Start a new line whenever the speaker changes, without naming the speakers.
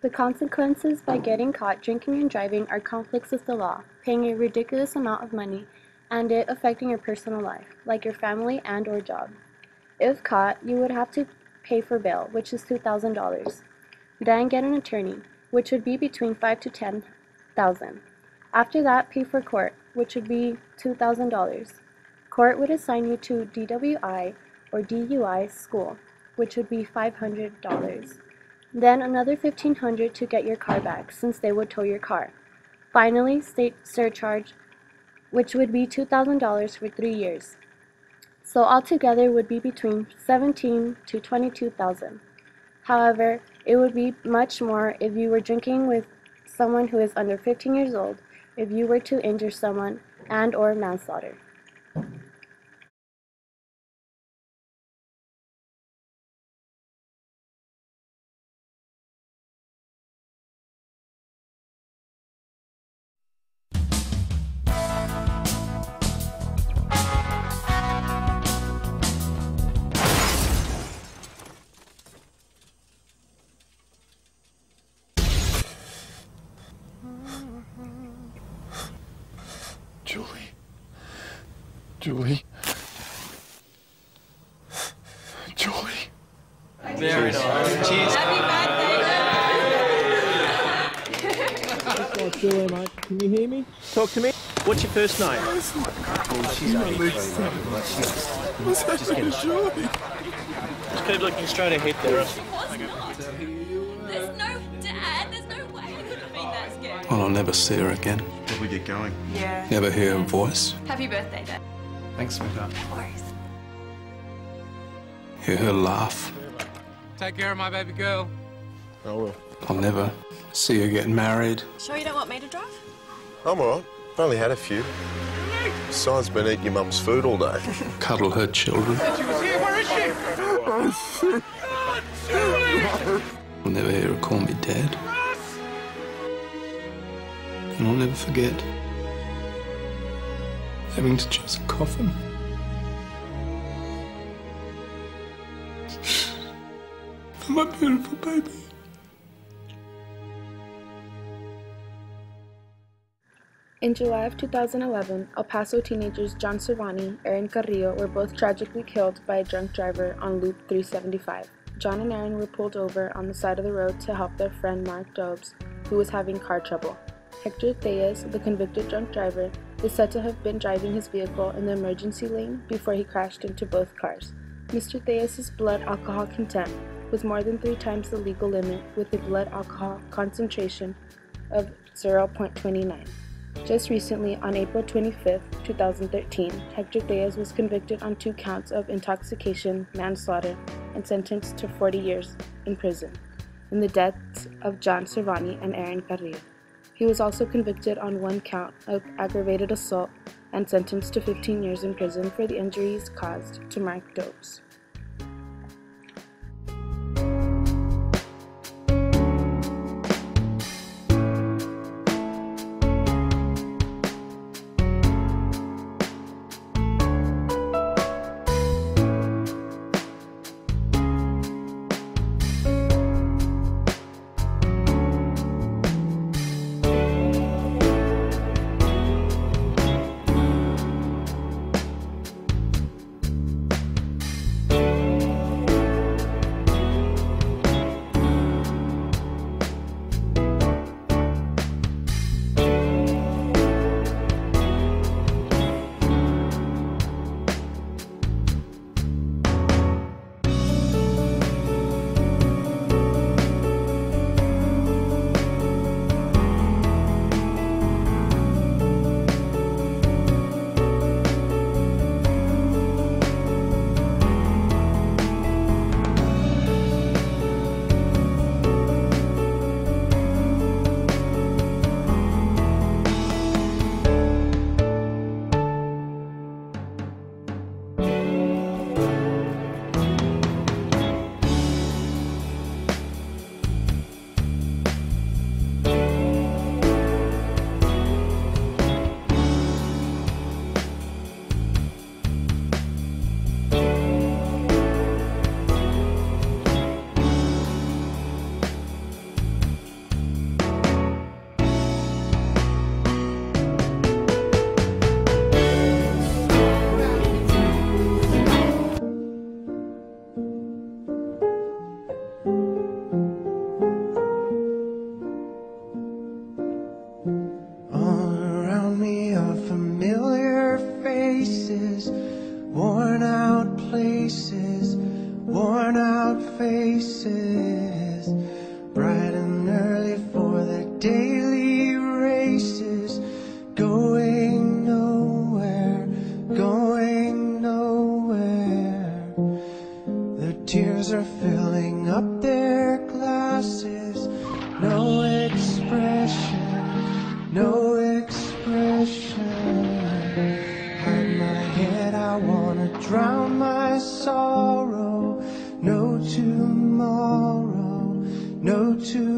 The consequences by getting caught drinking and driving are conflicts with the law, paying a ridiculous amount of money, and it affecting your personal life, like your family and/or job. If caught, you would have to pay for bail, which is $2,000. Then get an attorney, which would be between 5 to 10,000. After that, pay for court, which would be $2,000. Court would assign you to DWI or DUI school, which would be $500. Then another $1,500 to get your car back, since they would tow your car. Finally, state surcharge, which would be $2,000 for 3 years. So altogether would be between 17 to 22,000. However, it would be much more if you were drinking with someone who is under 15 years old, if you were to injure someone, and/or manslaughter.
Julie. Julie. Julie.
Very nice. Cheers.
Happy birthday,
Julie, mate. Can you hear me? Talk to me. What's your first name? Just keep looking straight ahead there.
There's no dad. There's no way it could have been that scary.
Well, I'll never see her again.
Did we get going?
Yeah.
Never hear her voice.
Happy birthday, Dad.
Thanks, sweetheart.
No worries.
Hear her laugh.
Take care of my baby girl.
I will.
I'll never see her getting married.
Sure you don't want me to drive?
I'm all right. I've only had a few. Besides, been eating your mum's food all day.
Cuddle her children.
She was here. Where is she?
I'll never hear her call me Dad. And I'll never forget having to choose a coffin. For my beautiful baby.
In July of 2011, El Paso teenagers John Cervani and Aaron Carrillo were both tragically killed by a drunk driver on Loop 375. John and Aaron were pulled over on the side of the road to help their friend Mark Dobbs, who was having car trouble. Hector Thayas, the convicted drunk driver, is said to have been driving his vehicle in the emergency lane before he crashed into both cars. Mr. Thayas' blood alcohol content was more than 3 times the legal limit, with a blood alcohol concentration of 0.29. Just recently, on April 25, 2013, Hector Thayas was convicted on 2 counts of intoxication, manslaughter, and sentenced to 40 years in prison in the deaths of John Cervani and Aaron Carrillo. He was also convicted on 1 count of aggravated assault and sentenced to 15 years in prison for the injuries caused to Mark Dobbs.
worn out places, worn out faces, bright and early for the daily races, going nowhere, going nowhere. Their tears are filling up their glasses, no expression, no expression. Hide my head, I wanna drown my sorrow. No tomorrow, no tomorrow.